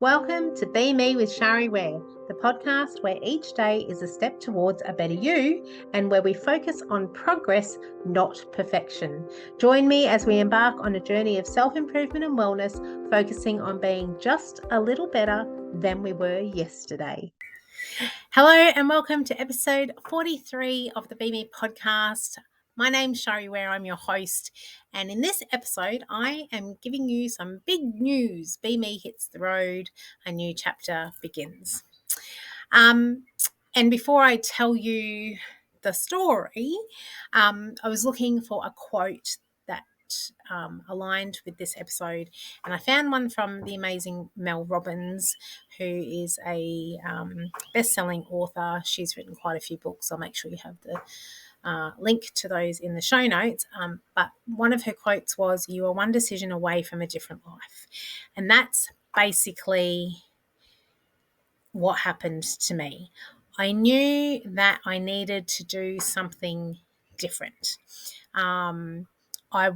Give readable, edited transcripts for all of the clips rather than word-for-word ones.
Welcome to Be Me with Shari Ware, the podcast where each day is a step towards a better you and where we focus on progress, not perfection. Join me as we embark on a journey of self-improvement and wellness, focusing on being just a little better than we were yesterday. Hello and welcome to episode 43 of the Be Me podcast. My name's Shari Ware, I'm your host, and in this episode I am giving you some big news. Be Me hits the road, a new chapter begins. And before I tell you the story, I was looking for a quote that aligned with this episode, and I found one from the amazing Mel Robbins, who is a best-selling author. She's written quite a few books. I'll make sure you have the link to those in the show notes. But one of her quotes was, "You are one decision away from a different life." And that's basically what happened to me. I knew that I needed to do something different. I've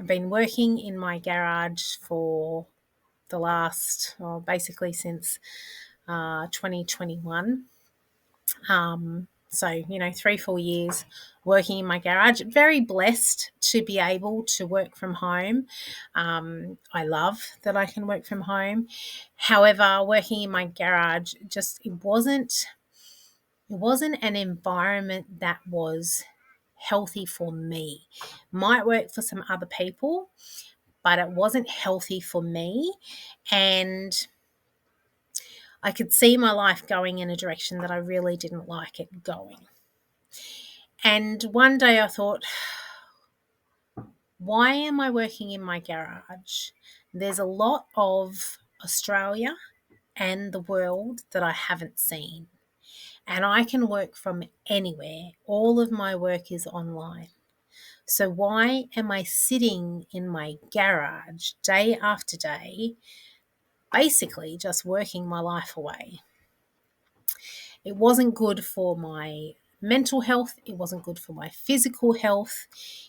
been working in my garage for the last, basically since 2021. So, 3-4 years working in my garage. Very blessed to be able to work from home. I love that I can work from home. However, working in my garage, it wasn't an environment that was healthy for me. Might work for some other people, but it wasn't healthy for me. And I could see my life going in a direction that I really didn't like it going. And one day I thought, why am I working in my garage? There's a lot of Australia and the world that I haven't seen. And I can work from anywhere. All of my work is online. So why am I sitting in my garage day after day, basically just working my life away? It wasn't good for my mental health. It wasn't good for my physical health.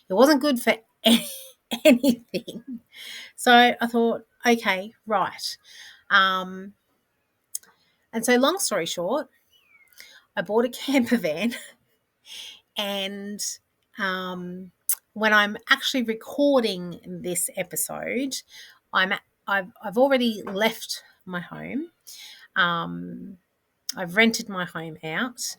It wasn't good for anything. So I thought, okay, right. And so long story short, I bought a camper van, and when I'm actually recording this episode, I've already left my home. I've rented my home out,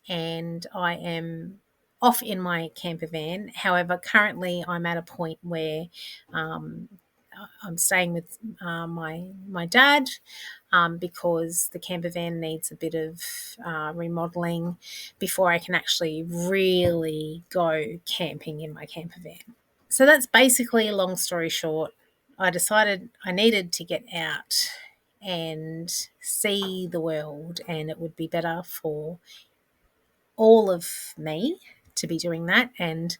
and I am off in my camper van. However, currently I'm at a point where I'm staying with my dad because the camper van needs a bit of remodeling before I can actually really go camping in my camper van. So that's basically, a long story short, I decided I needed to get out and see the world, and it would be better for all of me to be doing that. And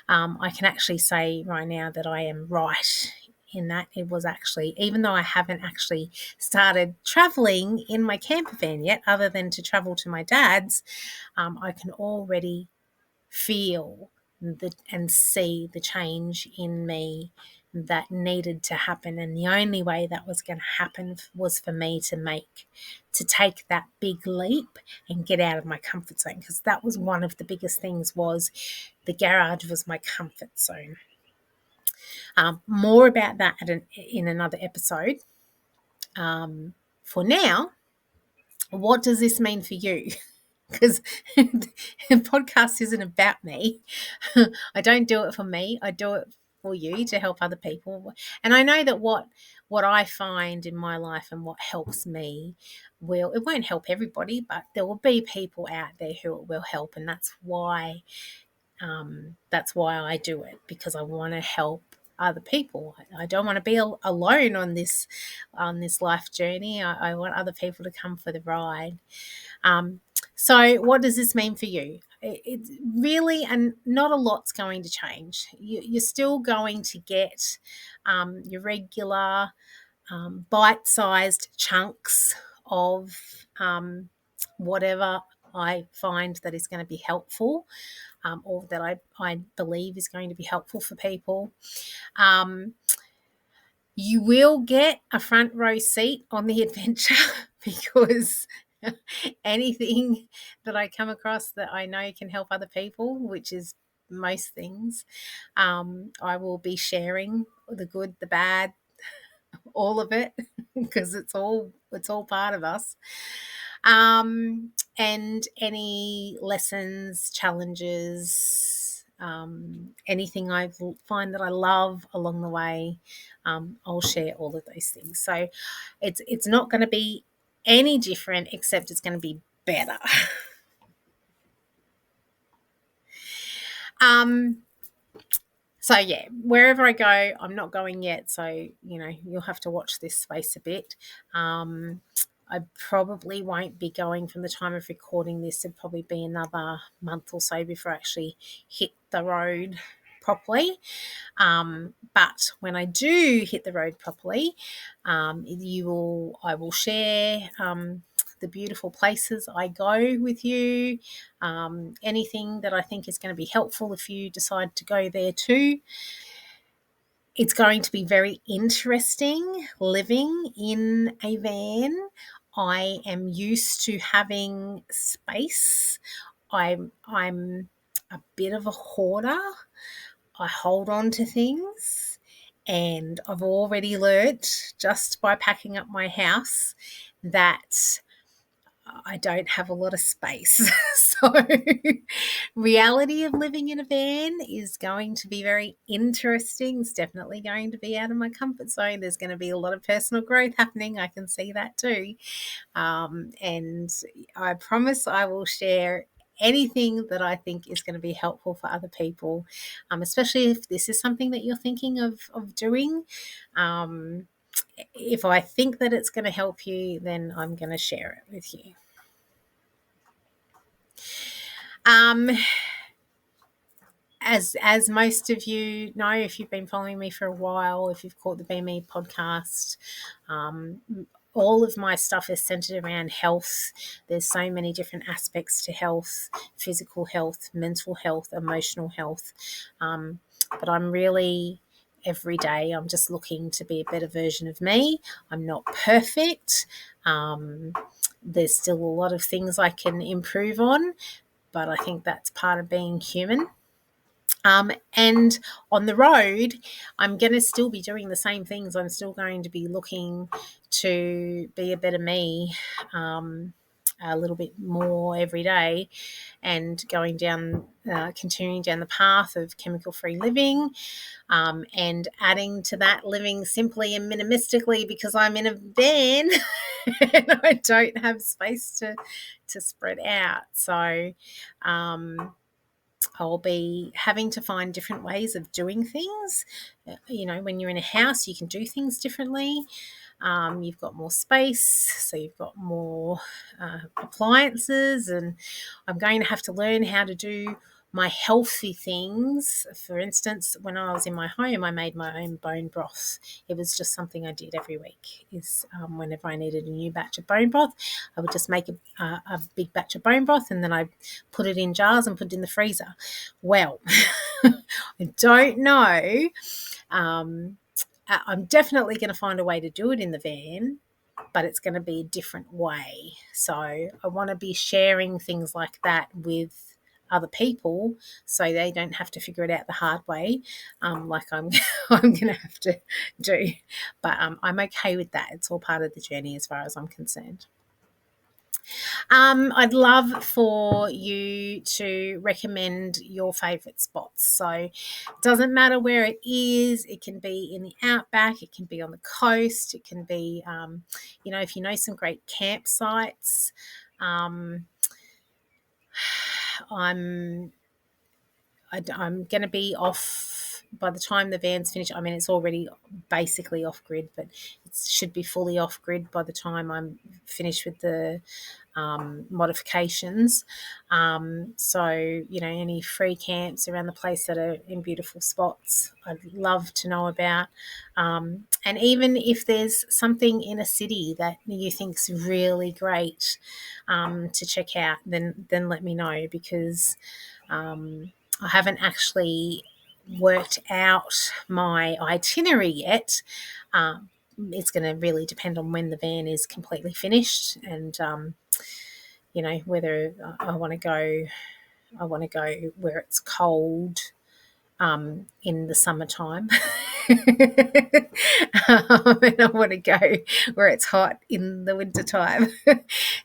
I can actually say right now that I am right in that. It was actually, even though I haven't actually started traveling in my camper van yet, other than to travel to my dad's, I can already feel and see the change in me that needed to happen. And the only way that was going to happen was for me to take that big leap and get out of my comfort zone, because that was one of the biggest things. Was the garage was my comfort zone. More about that in another episode. For now, what does this mean for you? Because the podcast isn't about me. I don't do it for me. I do it for you, to help other people. And I know that what I find in my life and what helps me it won't help everybody, but there will be people out there who it will help. And that's why I do it, because I want to help other people. I don't want to be alone on this life journey. I want other people to come for the ride. So what does this mean for you? It's really, and not a lot's going to change. You're still going to get your regular bite-sized chunks of whatever I find that is going to be helpful, or that I believe is going to be helpful for people. You will get a front row seat on the adventure because anything that I come across that I know can help other people, which is most things, I will be sharing the good, the bad, all of it, because it's all part of us. And any lessons, challenges, anything I find that I love along the way, I'll share all of those things. So it's not going to be any different, except it's going to be better. um, So yeah, wherever I go, I'm not going yet. So you'll have to watch this space a bit. I probably won't be going from the time of recording this. It'll probably be another month or so before I actually hit the road properly. But when I do hit the road properly, I will share the beautiful places I go with you. Anything that I think is going to be helpful if you decide to go there too. It's going to be very interesting living in a van. I am used to having space. I'm a bit of a hoarder. I hold on to things, and I've already learnt just by packing up my house that I don't have a lot of space. So reality of living in a van is going to be very interesting. It's definitely going to be out of my comfort zone. There's going to be a lot of personal growth happening. I can see that too. And I promise I will share anything that I think is going to be helpful for other people, especially if this is something that you're thinking of doing. If I think that it's going to help you, then I'm going to share it with you. Um, as most of you know, if you've been following me for a while, if you've caught the BME podcast, all of my stuff is centered around health. There's so many different aspects to health: physical health, mental health, emotional health. But I'm really, every day, I'm just looking to be a better version of me. I'm not perfect. There's still a lot of things I can improve on, but I think that's part of being human. And on the road, I'm going to still be doing the same things. I'm still going to be looking to be a better me, a little bit more every day, and continuing down the path of chemical-free living, and adding to that living simply and minimalistically, because I'm in a van and I don't have space to spread out. So I'll be having to find different ways of doing things. When you're in a house, you can do things differently. You've got more space, so you've got more appliances, and I'm going to have to learn how to do my healthy things. For instance, when I was in my home, I made my own bone broth. It was just something I did every week. Whenever I needed a new batch of bone broth, I would just make a big batch of bone broth, and then I put it in jars and put it in the freezer. Well, I don't know. I'm definitely going to find a way to do it in the van, but it's going to be a different way. So I want to be sharing things like that with other people, so they don't have to figure it out the hard way, like I'm going to have to do. But I'm okay with that. It's all part of the journey as far as I'm concerned. I'd love for you to recommend your favourite spots. So it doesn't matter where it is. It can be in the outback. It can be on the coast. It can be, if you know some great campsites. I'm going to be off by the time the van's finished. I mean, it's already basically off grid, but it should be fully off grid by the time I'm finished with the modifications. So, any free camps around the place that are in beautiful spots, I'd love to know about. And even if there's something in a city that you think's really great to check out, then let me know, because I haven't actually worked out my itinerary yet. It's going to really depend on when the van is completely finished, and whether I want to go where it's cold in the summertime. And I want to go where it's hot in the wintertime.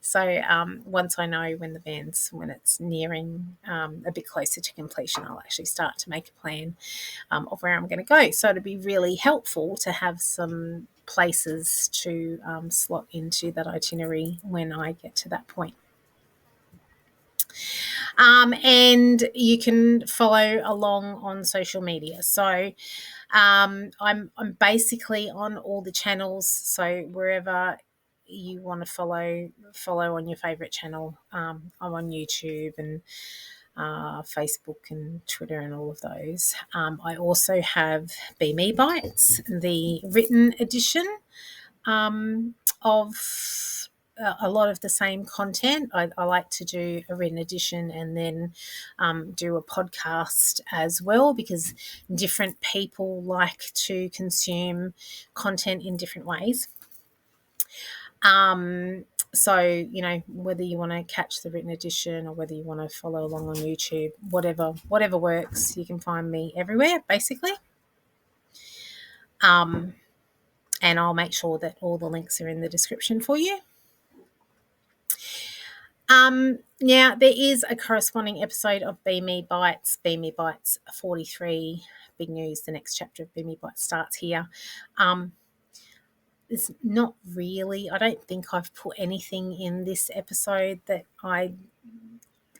So once I know when it's nearing a bit closer to completion, I'll actually start to make a plan of where I'm going to go. So it'd be really helpful to have some places to slot into that itinerary when I get to that point. And you can follow along on social media. So I'm basically on all the channels. So wherever you want to follow on your favorite channel. I'm on YouTube and Facebook and Twitter and all of those. I also have Be Me Bites, the written edition of a lot of the same content. I like to do a written edition and then do a podcast as well, because different people like to consume content in different ways. So, whether you want to catch the written edition or whether you want to follow along on YouTube, whatever works, you can find me everywhere, basically. And I'll make sure that all the links are in the description for you. Now, there is a corresponding episode of Be Me Bites 43, big news, the next chapter of Be Me Bites starts here. It's not really, I don't think I've put anything in this episode that I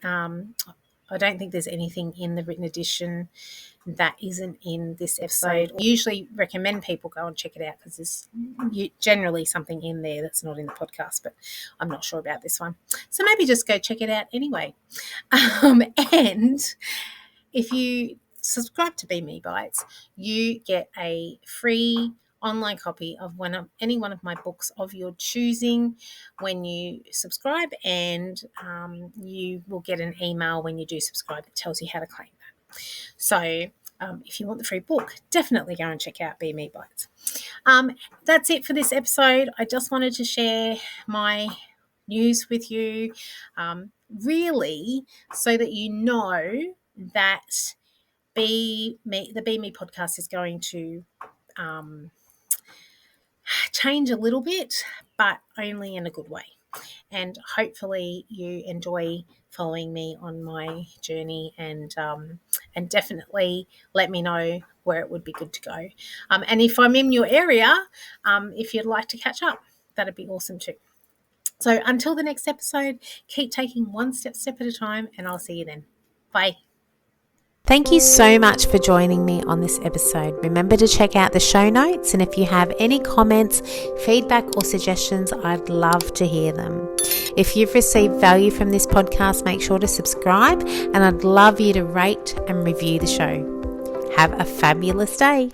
don't think there's anything in the written edition that isn't in this episode. I usually recommend people go and check it out because there's generally something in there that's not in the podcast, but I'm not sure about this one. So maybe just go check it out anyway. And if you subscribe to Be Me Bites, you get a free online copy of any one of my books of your choosing when you subscribe, and you will get an email when you do subscribe that tells you how to claim that. So if you want the free book, definitely go and check out Be Me Bites. That's it for this episode. I just wanted to share my news with you, really, so that you know that the Be Me podcast is going to change a little bit, but only in a good way. And hopefully you enjoy following me on my journey, and definitely let me know where it would be good to go. And if I'm in your area, if you'd like to catch up, that'd be awesome too. So until the next episode, keep taking one step at a time, and I'll see you then. Bye. Thank you so much for joining me on this episode. Remember to check out the show notes, and if you have any comments, feedback or suggestions, I'd love to hear them. If you've received value from this podcast, make sure to subscribe, and I'd love you to rate and review the show. Have a fabulous day.